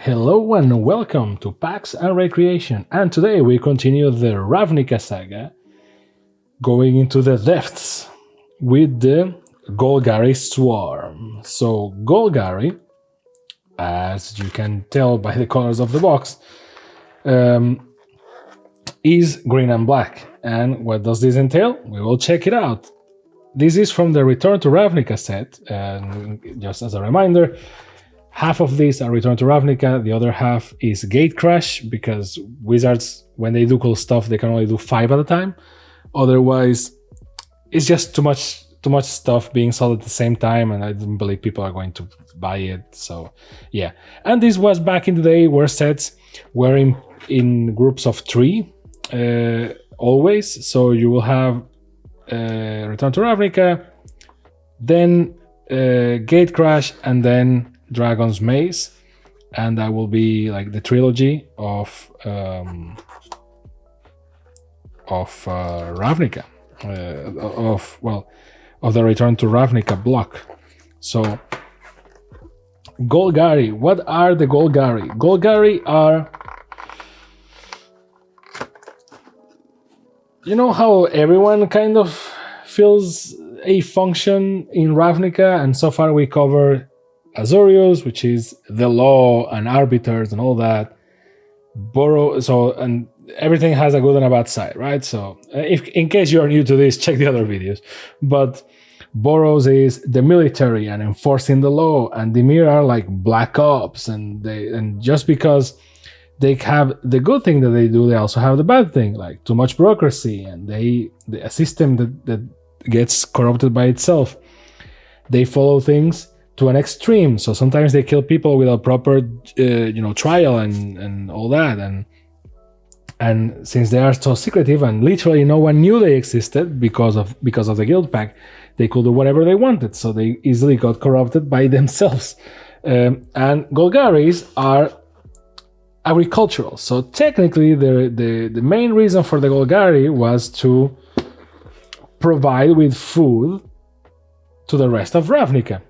Hello and welcome to Pax and Recreation, and today we continue the Ravnica saga, going into the depths with the Golgari Swarm. So Golgari, as you can tell by the colors of the box, is green and black. And what does this entail? We will check it out. This is from the Return to Ravnica set, and just as a reminder, half of these are Return to Ravnica, the other half is Gate Crash, because wizards, when they do cool stuff, they can only do 5 at a time. Otherwise, it's just too much stuff being sold at the same time, and I don't believe people are going to buy it. So, yeah. And this was back in the day where sets were in groups of 3, always. So you will have Return to Ravnica, then Gate Crash, and then Dragon's Maze, and that will be like the trilogy of Ravnica, of the Return to Ravnica block. So Golgari, what are the Golgari? Golgari are, you know how everyone kind of feels a function in Ravnica, and so far we cover Azorius, which is the law and arbiters and all that. And everything has a good and a bad side, right? So if in case you're new to this, check the other videos. But Boros is the military and enforcing the law, and Dimir are like black ops, and just because they have the good thing that they do, they also have the bad thing, like too much bureaucracy, and a system that gets corrupted by itself. They follow things to an extreme, so sometimes they kill people without proper trial and all that, and since they are so secretive and literally no one knew they existed because of the guild pack, they could do whatever they wanted, so they easily got corrupted by themselves. And Golgaris are agricultural, so technically the main reason for the Golgari was to provide with food to the rest of Ravnica,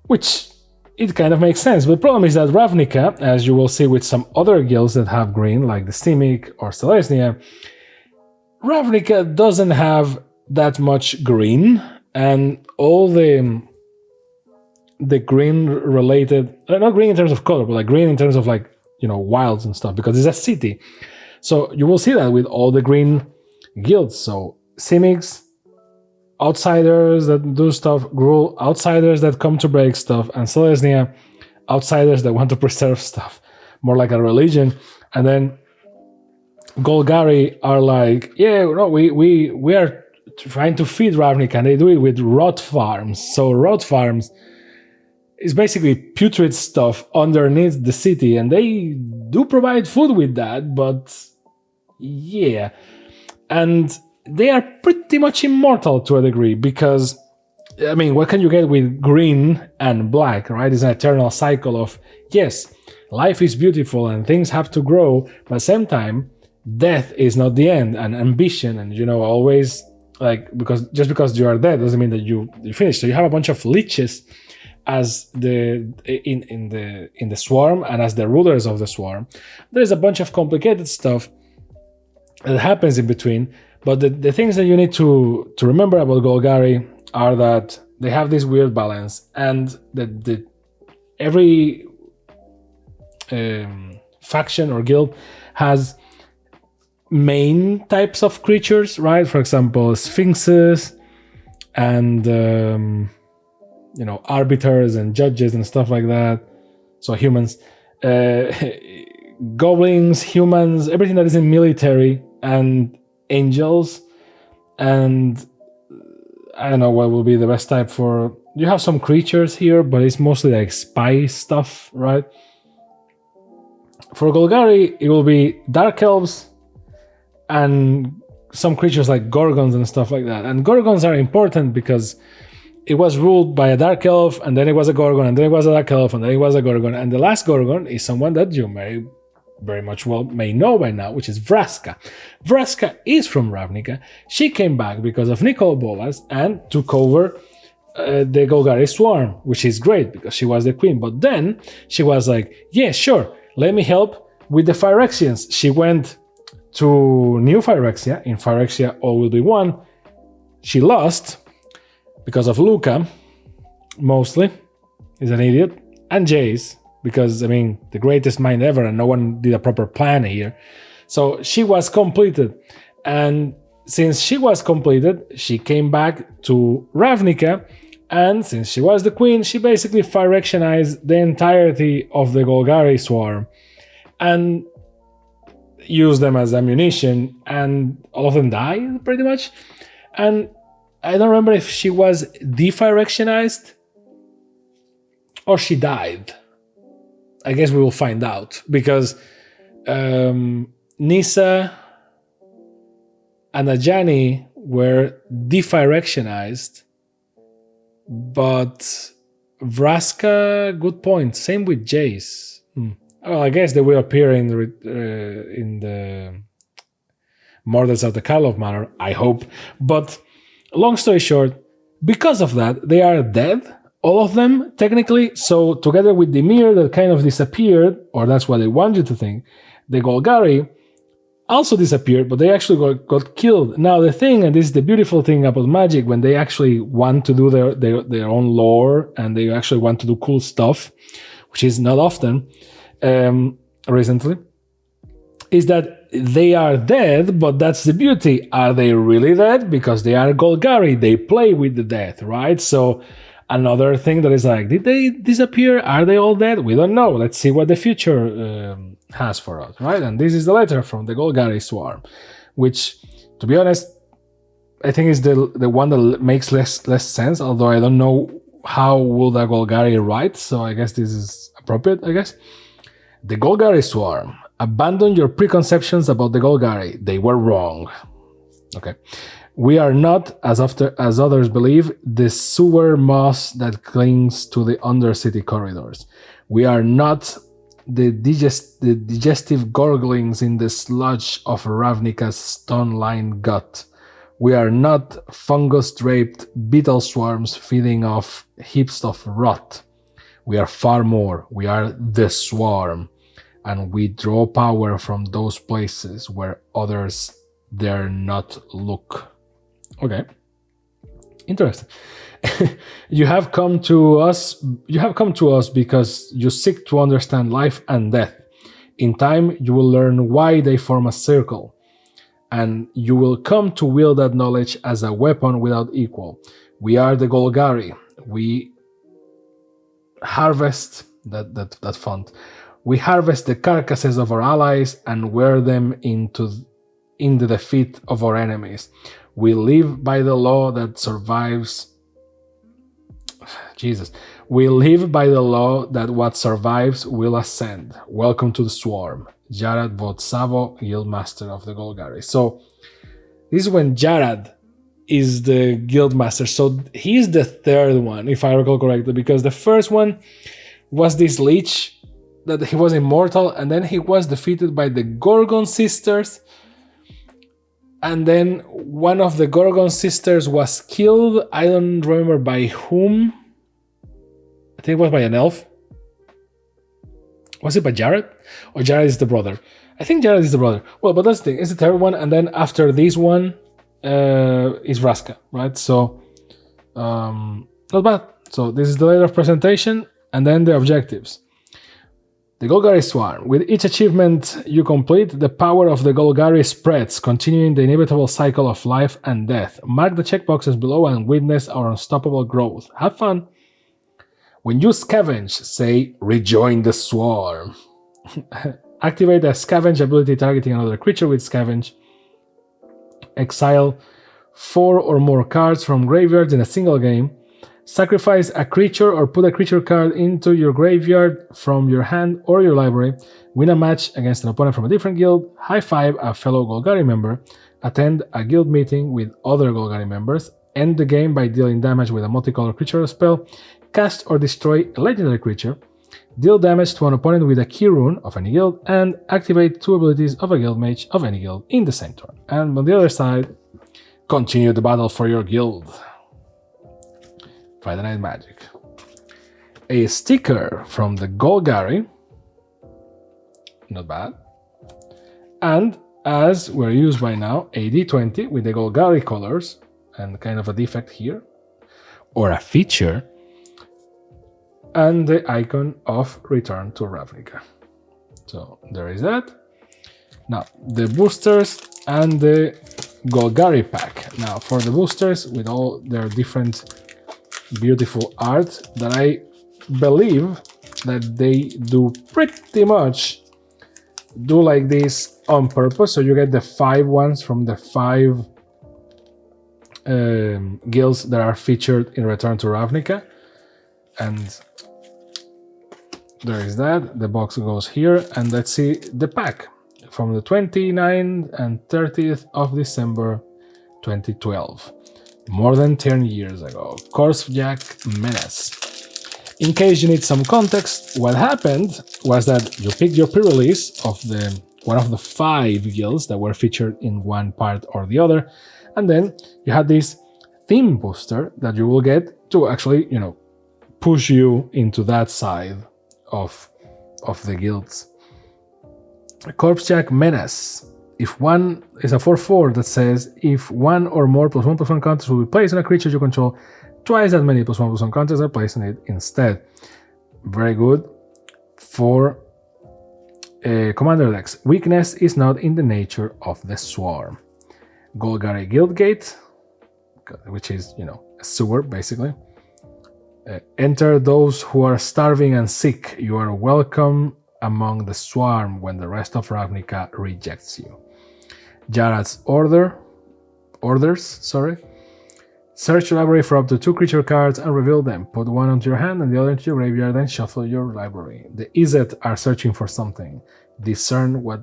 which it kind of makes sense. But the problem is that Ravnica, as you will see with some other guilds that have green, like the Simic or Selesnya, Ravnica doesn't have that much green, and all the green related, not green in terms of color, but like green in terms of wilds and stuff, because it's a city. So you will see that with all the green guilds. So Simics, outsiders that do stuff, Gruul, outsiders that come to break stuff, and Selesnya, outsiders that want to preserve stuff, more like a religion. And then Golgari are like, we are trying to feed Ravnica, and they do it with rot farms. So rot farms is basically putrid stuff underneath the city, and they do provide food with that, but yeah. And they are pretty much immortal to a degree, because, I mean, what can you get with green and black, right? It's an eternal cycle of, yes, life is beautiful and things have to grow, but at the same time, death is not the end, and ambition, and, always, because you are dead doesn't mean that you finish. So you have a bunch of leeches as in the swarm, and as the rulers of the swarm. There's a bunch of complicated stuff that happens in between. But the things that you need to remember about Golgari are that they have this weird balance, and that every faction or guild has main types of creatures, right? For example, sphinxes and arbiters and judges and stuff like that. So humans, goblins, humans, everything that is in military, and angels, and I don't know what will be the best type for. You have some creatures here, but it's mostly like spy stuff, right? For Golgari, it will be dark elves and some creatures like gorgons and stuff like that. And gorgons are important because it was ruled by a dark elf, and then it was a gorgon, and then it was a dark elf, and then it was a gorgon, and the last gorgon is someone that you very much may know by now, which is Vraska. Vraska is from Ravnica. She came back because of Nicol Bolas and took over the Golgari Swarm, which is great because she was the queen. But then she was like, yeah, sure, let me help with the Phyrexians. She went to New Phyrexia. In Phyrexia, all will be one. She lost because of Luca, mostly. He's an idiot. And Jace, because, I mean, the greatest mind ever, and no one did a proper plan here. So she was completed. And since she was completed, she came back to Ravnica. And since she was the queen, she basically Phyrexionized the entirety of the Golgari Swarm. And used them as ammunition. And all of them died, pretty much. And I don't remember if she was de-Phyrexionized or she died. I guess we will find out. Because Nissa and Ajani were de-Phyrexionized. But Vraska, good point. Same with Jace. Well, I guess they will appear in the Murders of the Karlov Manor, I hope. But long story short, because of that, they are dead, all of them, technically. So together with Dimir that kind of disappeared, or that's what they want you to think, the Golgari also disappeared, but they actually got killed. Now the thing, and this is the beautiful thing about Magic, when they actually want to do their own lore, and they actually want to do cool stuff, which is not often recently, is that they are dead, but that's the beauty. Are they really dead? Because they are Golgari, they play with the death, right? So another thing that is like, did they disappear? Are they all dead? We don't know. Let's see what the future has for us, right? And this is the letter from the Golgari Swarm, which, to be honest, I think is the one that makes less sense, although I don't know how will the Golgari write, so I guess this is appropriate, I guess. The Golgari Swarm. Abandon your preconceptions about the Golgari. They were wrong. Okay. We are not, as others believe, the sewer moss that clings to the undercity corridors. We are not the digestive gurglings in the sludge of Ravnica's stone-lined gut. We are not fungus-draped beetle swarms feeding off heaps of rot. We are far more. We are the swarm. And we draw power from those places where others dare not look. Okay. Interesting. You have come to us because you seek to understand life and death. In time, you will learn why they form a circle. And you will come to wield that knowledge as a weapon without equal. We are the Golgari. We harvest that font. We harvest the carcasses of our allies and wear them in the defeat of our enemies. We live by the law that survives. Jesus. We live by the law that what survives will ascend. Welcome to the swarm. Jarad Vodsavo, Guildmaster of the Golgari. So this is when Jarad is the Guildmaster. So he's the third one, if I recall correctly, because the first one was this leech that he was immortal, and then he was defeated by the Gorgon sisters, and then one of the Gorgon sisters was killed. I don't remember by whom. I think it was by an elf. Was it by Jared? Or Jared is the brother? I think Jared is the brother. Well, but that's the thing. It's the third one, and then after this one is Vraska, right? So, not bad. So this is the layer of presentation, and then the objectives. The Golgari Swarm. With each achievement you complete, the power of the Golgari spreads, continuing the inevitable cycle of life and death. Mark the checkboxes below and witness our unstoppable growth. Have fun. When you scavenge, say, rejoin the swarm. Activate a scavenge ability targeting another creature with scavenge. Exile 4 or more cards from graveyards in a single game. Sacrifice a creature or put a creature card into your graveyard from your hand or your library. Win a match against an opponent from a different guild. High-five a fellow Golgari member. Attend a guild meeting with other Golgari members. End the game by dealing damage with a multicolor creature or spell. Cast or destroy a legendary creature. Deal damage to an opponent with a key rune of any guild. And activate 2 abilities of a guild mage of any guild in the same turn. And on the other side, continue the battle for your guild. Friday Night Magic. A sticker from the Golgari, not bad. And as we're used by now, a D20 with the Golgari colors and kind of a defect here, or a feature, and the icon of Return to Ravnica. So there is that. Now, the boosters and the Golgari pack. Now, for the boosters, with all their different beautiful art, that I believe that they do pretty much do like this on purpose. So you get the 5 ones from the 5 guilds that are featured in Return to Ravnica. And there is that. The box goes here. And let's see the pack from the 29th and 30th of December 2012. More than 10 years ago. Corpsejack Menace. In case you need some context, what happened was that you picked your pre-release of one of the 5 guilds that were featured in one part or the other, and then you had this theme booster that you will get to actually, push you into that side of the guilds. Corpsejack Menace. If one is a 4/4 that says if one or more +1/+1 counters will be placed on a creature you control, twice as many +1/+1 counters are placed on it instead. Very good for commander decks. Weakness is not in the nature of the swarm. Golgari Guildgate, which is, a sewer basically. Enter those who are starving and sick. You are welcome among the swarm when the rest of Ravnica rejects you. Jarad's orders. Search your library for up to 2 creature cards and reveal them. Put one onto your hand and the other into your graveyard, then shuffle your library. The Izzet are searching for something. Discern what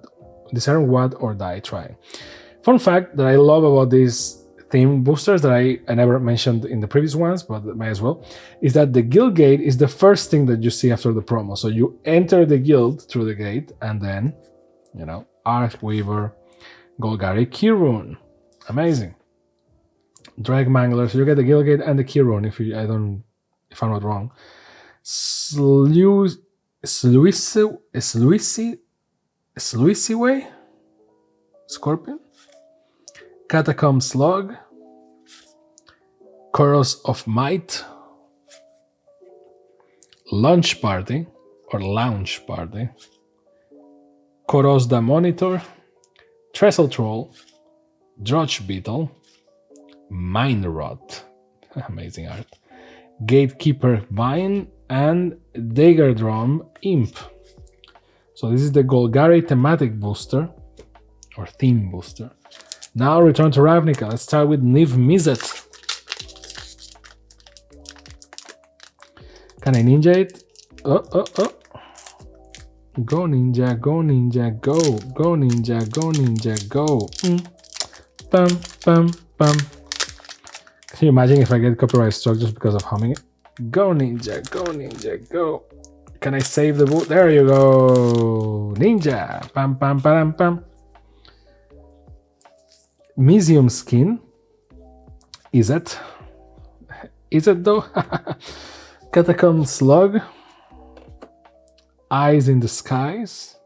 or die trying. Fun fact that I love about these theme boosters that I never mentioned in the previous ones, but may as well, is that the guild gate is the first thing that you see after the promo. So you enter the guild through the gate and then, Archweaver, Golgari, Kirun. Amazing. Drag Mangler, so you get the Guildgate and the Kirun if I'm not wrong. Sluisiway? Scorpion? Catacomb Slug. Chorus of Might. Launch Party. Koros the Monitor. Trestle Troll. Drudge Beetle. Mind Rot, amazing art. Gatekeeper Vine and Dagger Drum Imp. So this is the Golgari thematic booster or theme booster. Now Return to Ravnica. Let's start with Niv Mizzet. Can I ninja it? Oh. Go ninja, go ninja, go. Go ninja, go ninja, go. Pam, pam, pam. Can you imagine if I get copyright struck just because of humming it? Go ninja, go. Can I save the boot? There you go. Ninja. Pam, pam, pam, pam. Museum Skin. Is it though? Catacomb Slug. Eyes in the Skies.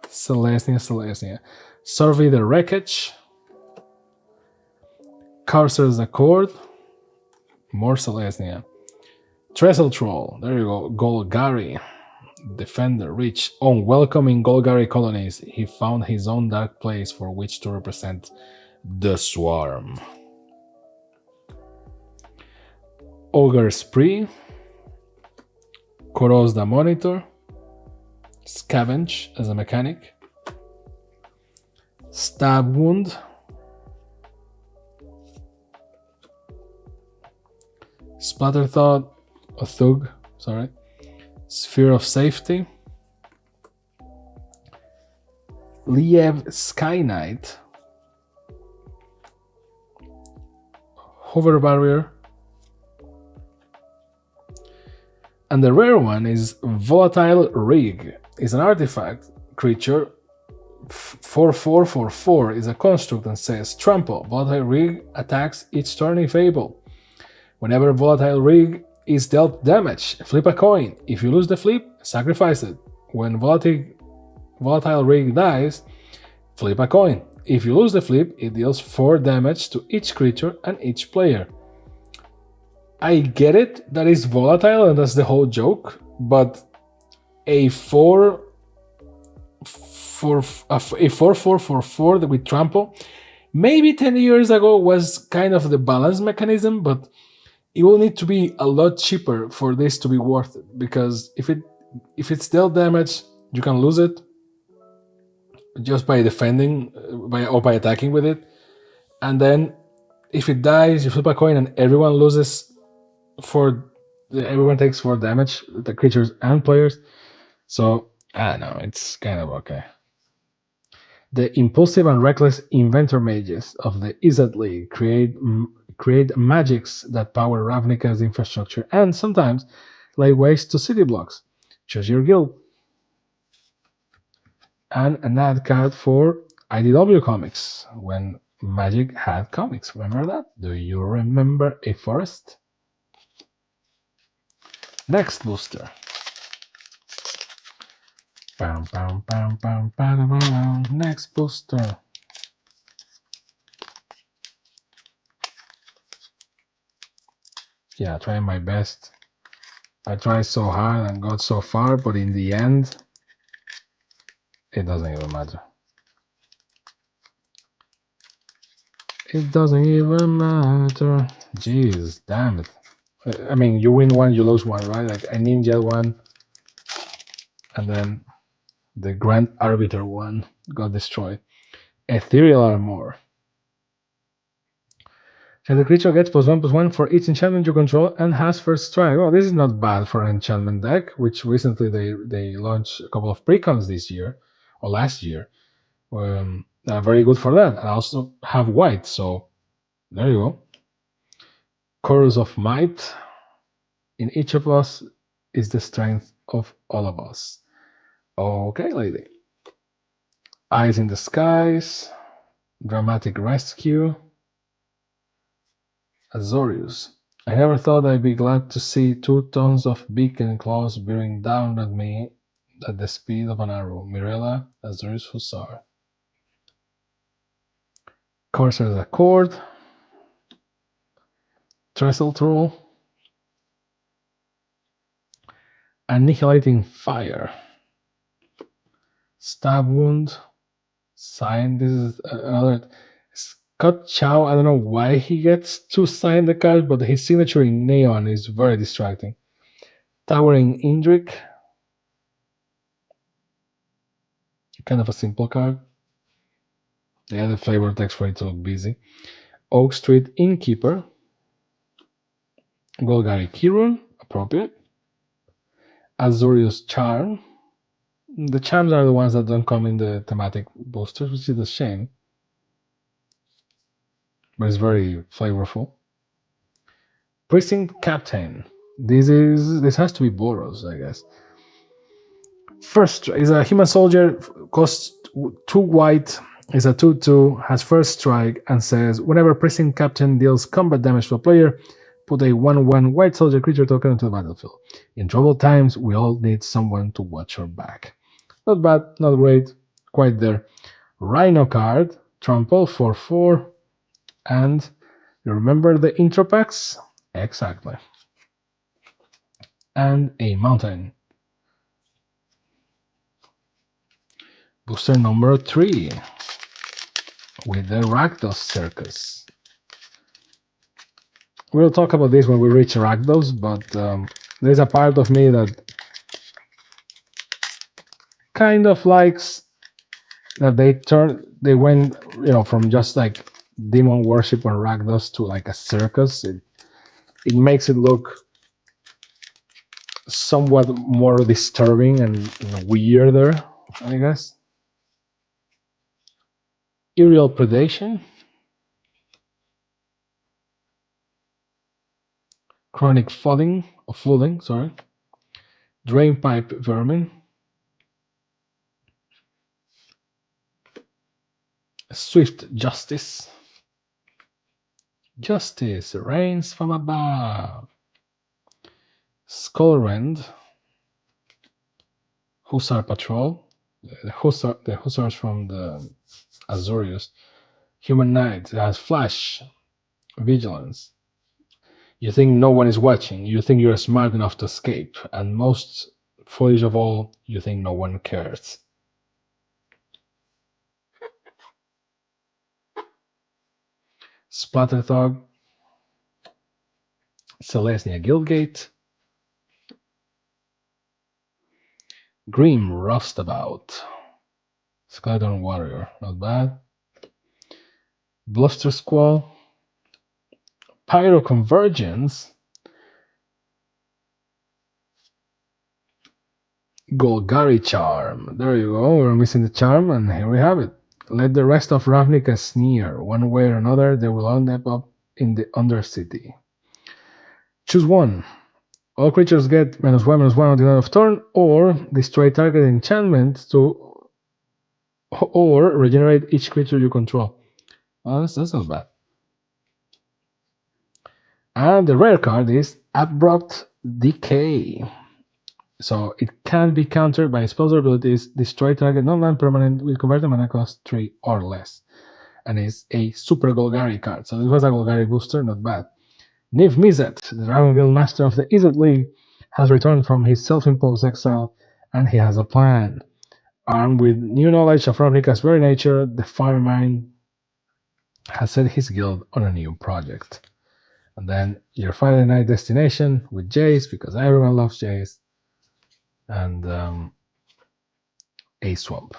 Celestia. Survey the Wreckage. Carcer's Accord. More Celestia. Trestle Troll. There you go. Golgari. Defender. Rich. Unwelcoming Golgari colonies. He found his own dark place for which to represent the swarm. Ogre Spree. Koros the Monitor. Scavenge as a mechanic. Stab Wound. Splatter Thought, or Thug, sorry. Sphere of Safety. Liev Sky Knight. Hover Barrier. And the rare one is Volatile Rig. It's an artifact creature. 4/4/4/4 is a construct and says trample. Volatile Rig attacks each turn if able. Whenever volatile rig is dealt damage, flip a coin. If you lose the flip, sacrifice it. When volatile rig dies, flip a coin. If you lose the flip, it deals 4 damage to each creature and each player. I get it, that is volatile and that's the whole joke, but a 4 4 with trample maybe 10 years ago was kind of the balance mechanism, but it will need to be a lot cheaper for this to be worth it, because if it's dealt damage, you can lose it just by defending or by attacking with it, and then if it dies, you flip a coin and everyone loses everyone takes 4 damage, the creatures and players. So I don't know, it's kind of okay. The impulsive and reckless inventor mages of the Izzet League create magics that power Ravnica's infrastructure and sometimes lay waste to city blocks. Choose your guild. And an ad card for IDW Comics when Magic had comics. Remember that? Do you remember a forest? Next booster. Next booster. Yeah, trying my best. I tried so hard and got so far, but in the end, it doesn't even matter. It doesn't even matter. Jeez, damn it. I mean, you win one, you lose one, right? Like I ninja one, and then the Grand Arbiter one got destroyed. Ethereal Armor. So the creature gets +1/+1 for each enchantment you control and has first strike. Oh, this is not bad for an enchantment deck, which recently they launched a couple of precons this year, or last year. Very good for that. And I also have white, so there you go. Chorus of Might. In each of us is the strength of all of us. Okay, lady. Eyes in the Skies. Dramatic Rescue. Azorius. I never thought I'd be glad to see 2 tons of beak and claws bearing down at me at the speed of an arrow. Mirella, Azorius Hussar. Corsair's Accord. Trestle Troll. Annihilating Fire. Stab Wound. Sign. This is another. Scott Chow, I don't know why he gets to sign the card, but his signature in neon is very distracting. Towering Indrik. Kind of a simple card. They added flavor text for it to look busy. Oak Street Innkeeper. Golgari Kirun, appropriate. Azorius Charm. The charms are the ones that don't come in the thematic boosters, which is a shame. But it's very flavorful. Precinct Captain. This has to be Boros, I guess. First is a human soldier, costs 2 white, is a 2/2, has first strike, and says whenever Precinct Captain deals combat damage to a player, put a 1/1 white soldier creature token into the battlefield. In troubled times, we all need someone to watch our back. Not bad, not great, quite there. Rhino card, trample 4/4, and you remember the intro packs? Exactly. And a mountain. Booster number 3 with the Rakdos Circus. We'll talk about this when we reach Rakdos, but there's a part of me that kind of likes that they went, from just like demon worship on Rakdos to like a circus. It makes it look somewhat more disturbing and weirder, I guess. Aerial Predation. Chronic Flooding, sorry. Drainpipe Vermin. Swift Justice. Justice reigns from above. Skullrend, Hussar Patrol, the Hussars from the Azorius. Human Knight has Flash, Vigilance. You think no one is watching, you think you're smart enough to escape, and most foolish of all, you think no one cares. Splatterthog, Celestia Guildgate, Grim Rustabout, Skeleton Warrior, not bad. Bluster Squall, Pyro Convergence, Golgari Charm. There you go, we're missing the charm, and here we have it. Let the rest of Ravnica sneer. One way or another, they will end up in the Undercity. Choose one. All creatures get -1/-1 at the end of turn, or destroy target enchantment to, or regenerate each creature you control. Oh, that's not bad. And the rare card is Abrupt Decay. So it can be countered by spells or abilities, destroy target non-land permanent with converted mana cost 3 or less. And it's a super Golgari card. So this was a Golgari booster, not bad. Niv Mizzet, the Dragon Guild Master of the Izzet League, has returned from his self-imposed exile, and he has a plan. Armed with new knowledge of Ravnica's very nature, the Firemind has set his guild on a new project. And then your Friday night destination with Jace, because everyone loves Jace, and a swamp,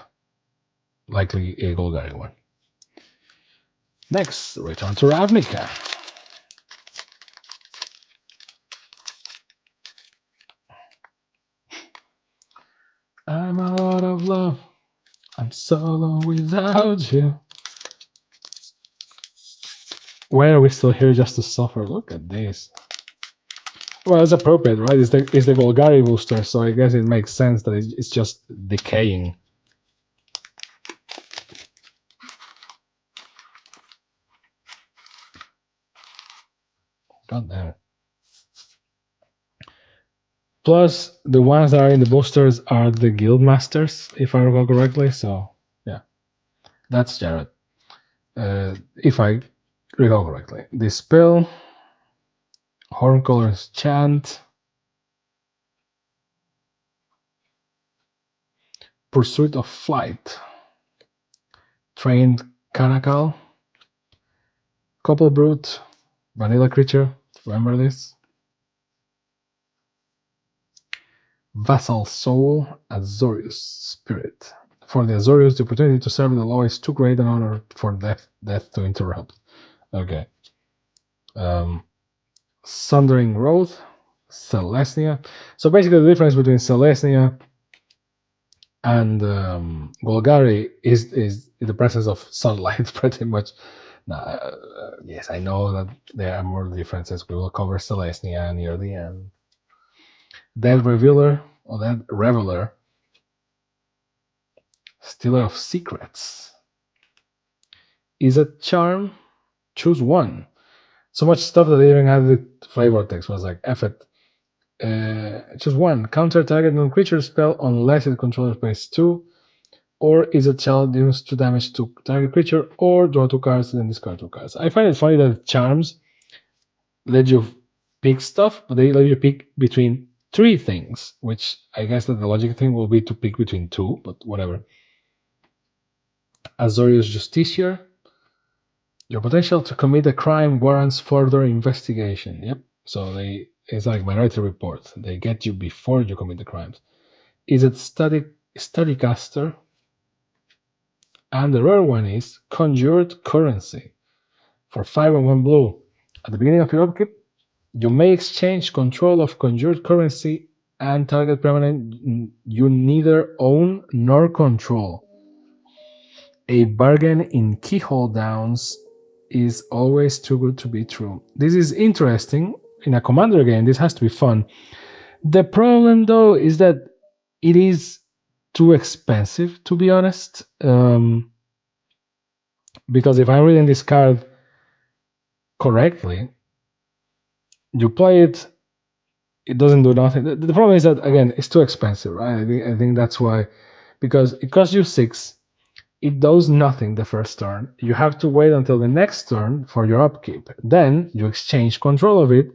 likely a Golgari one. Next, return to Ravnica. I'm out of love. I'm solo without you. Why are we still here just to suffer? Look at this. Well, it's appropriate, right? It's the Golgari booster, so I guess it makes sense that it's just decaying. God damn it. Plus, the ones that are in the boosters are the guild masters, if I recall correctly. So, yeah, that's Jared. If I recall correctly. Dispel, Horncolor's Chant, Pursuit of Flight, Trained Caracal, Couple Brute, Vanilla Creature, remember this? Vassal Soul, Azorius Spirit. For the Azorius, the opportunity to serve the law is too great an honor for death to interrupt. Okay. Sundering Road, Celestia. So basically the difference between Celestia and Golgari is the presence of sunlight, pretty much. Yes, I know that there are more differences. We will cover Celestia near the end. Dead Revealer, or Dead Reveler, Stealer of Secrets. Is a charm? Choose one. So much stuff that they even added flavor text was like, F it. Choose one. Counter target non-creature spell unless it controller pays 2, or is a child used to damage to target creature, or draw 2 cards and discard 2 cards. I find it funny that charms let you pick stuff, but they let you pick between 3 things, which I guess that the logic thing will be to pick between 2, but whatever. Azorius Justiciar. Your potential to commit a crime warrants further investigation. Yep. So it's like Minority Report. They get you before you commit the crimes. Is it Staticaster? And the rare one is Conjured Currency. For 5 and 1 blue. At the beginning of your upkeep, you may exchange control of Conjured Currency and target permanent you neither own nor control. A bargain in Keyhole Downs is always too good to be true. This is interesting. In a Commander game, this has to be fun. The problem, though, is that it is too expensive, to be honest. Because if I'm reading this card correctly, you play it, it doesn't do nothing. The problem is that, again, it's too expensive, right? I think that's why, because it costs you 6, it does nothing the first turn. You have to wait until the next turn for your upkeep. Then you exchange control of it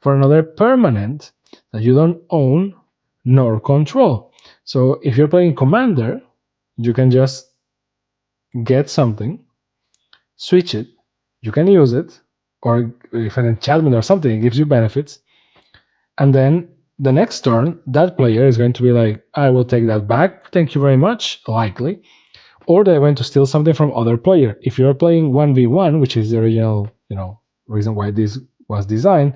for another permanent that you don't own nor control. So if you're playing Commander, you can just get something, switch it, you can use it, or if an enchantment or something gives you benefits, and then the next turn, that player is going to be like, I will take that back, thank you very much, likely. Or they're going to steal something from other player. If you're playing 1v1, which is the original, reason why this was designed,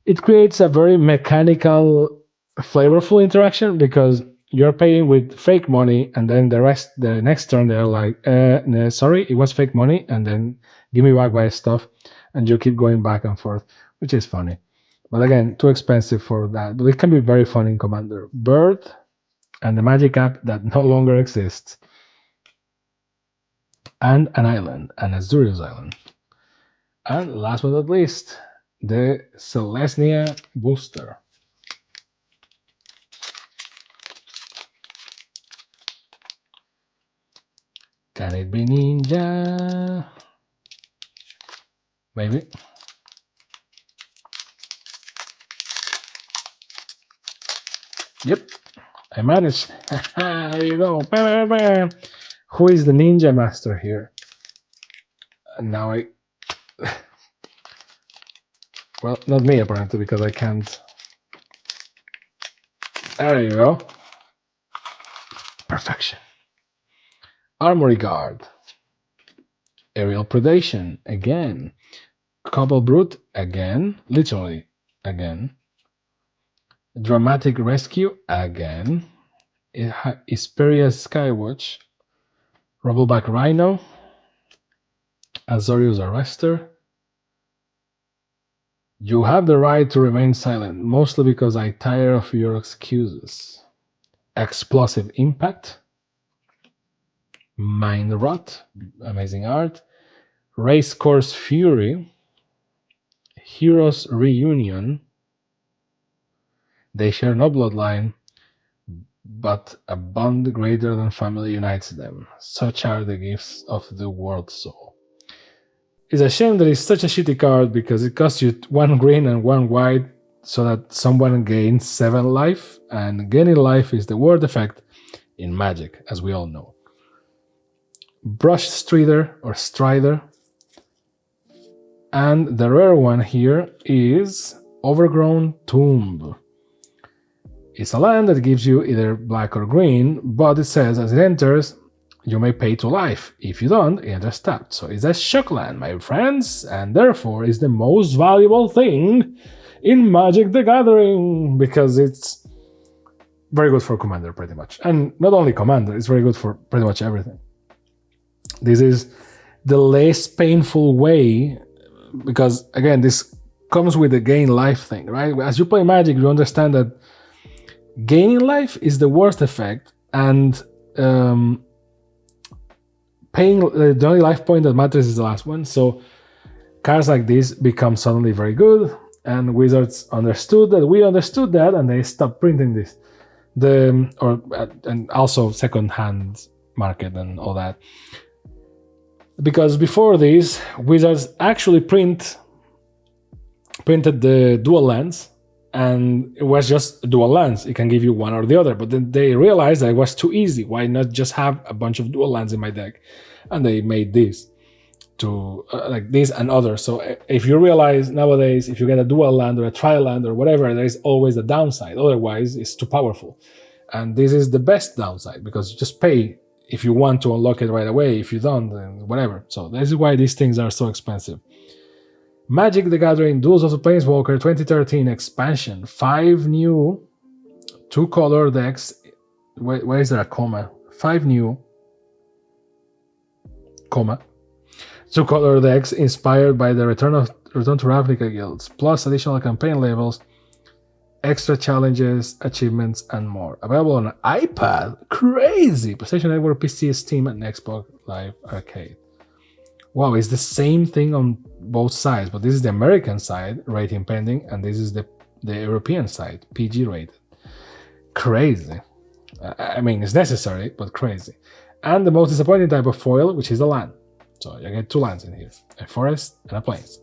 it creates a very mechanical, flavorful interaction because you're paying with fake money, and then the next turn, they're like, no, sorry, it was fake money, and then give me back my stuff, and you keep going back and forth, which is funny. But again, too expensive for that. But it can be very fun in Commander. Bird and the Magic app that no longer exists. And an island, an Azurius island. And last but not least, the Selesnya booster. Can it be Ninja? Maybe. Yep, I managed. There you go. Bam, bam, bam. Who is the Ninja Master here? And now well, not me apparently, because I can't. There you go. Perfection. Armory Guard. Aerial Predation, again. Cobble Brute, again. Literally, again. Dramatic Rescue, again. Isperia Skywatch. Rubbleback Rhino. Azorius Arrester. You have the right to remain silent, mostly because I tire of your excuses. Explosive Impact. Mind Rot, amazing art. Racecourse Fury. Heroes Reunion. They share no bloodline, but a bond greater than family unites them. Such are the gifts of the World Soul. It's a shame that it's such a shitty card because it costs you 1 green and 1 white so that someone gains 7 life, and gaining life is the word effect in Magic, as we all know. Brush Strider or Strider. And the rare one here is Overgrown Tomb. It's a land that gives you either black or green, but it says as it enters, you may pay to life. If you don't, it enters tapped. So it's a shock land, my friends, and therefore is the most valuable thing in Magic the Gathering, because it's very good for Commander, pretty much. And not only Commander, it's very good for pretty much everything. This is the less painful way, because, again, this comes with the gain life thing, right? As you play Magic, you understand that gaining life is the worst effect, and paying the only life point that matters is the last one. So cards like this become suddenly very good, and Wizards understood that, we understood that, and they stopped printing this. And also second-hand market and all that. Because before this, Wizards actually printed the dual lands, and it was just dual lands. It can give you one or the other, but then they realized that it was too easy. Why not just have a bunch of dual lands in my deck? And they made this to like this and others. So if you realize nowadays, if you get a dual land or a tri land or whatever, there is always a downside. Otherwise, it's too powerful. And this is the best downside, because you just pay if you want to unlock it right away. If you don't, then whatever. So this is why these things are so expensive. Magic the Gathering Duels of the Planeswalker 2013 expansion. 5 new 2-color decks. Where is there a comma? 5 new, comma, 2-color decks inspired by the Return to Ravnica guilds, plus additional campaign labels, extra challenges, achievements, and more. Available on iPad. Crazy! PlayStation Network, PC, Steam, and Xbox Live Arcade. wow, it's the same thing on both sides, but this is the American side, rating pending, and this is the European side, PG rated. Crazy. I mean, it's necessary, but crazy. And the most disappointing type of foil, which is the land. So you get 2 lands in here, a forest and a plains,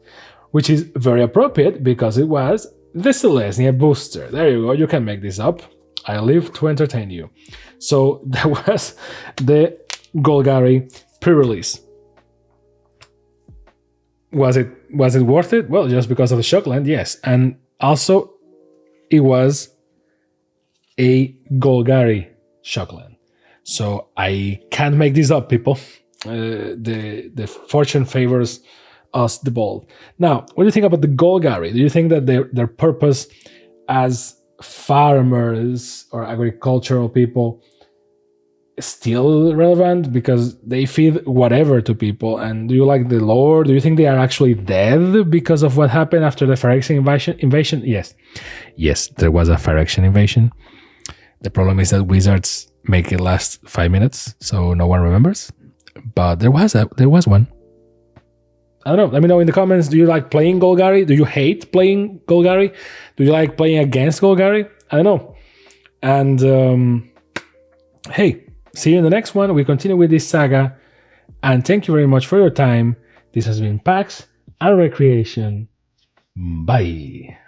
which is very appropriate because it was the Selesnya booster. There you go, you can make this up. I live to entertain you. So that was the Golgari pre-release. Was it worth it? Well, just because of the Shockland, yes. And also, it was a Golgari Shockland. So I can't make this up, people. The fortune favors us the bold. Now, what do you think about the Golgari? Do you think that their purpose as farmers or agricultural people is still relevant because they feed whatever to people? And do you like the lore? Do you think they are actually dead because of what happened after the Phyrexian invasion? Yes, there was a Phyrexian invasion. The problem is that wizards make it last 5 minutes, so no one remembers. But there was one. I don't know. Let me know in the comments. Do you like playing Golgari? Do you hate playing Golgari? Do you like playing against Golgari? I don't know. And hey, see you in the next one. We continue with this saga. And thank you very much for your time. This has been PAX and Recreation. Bye.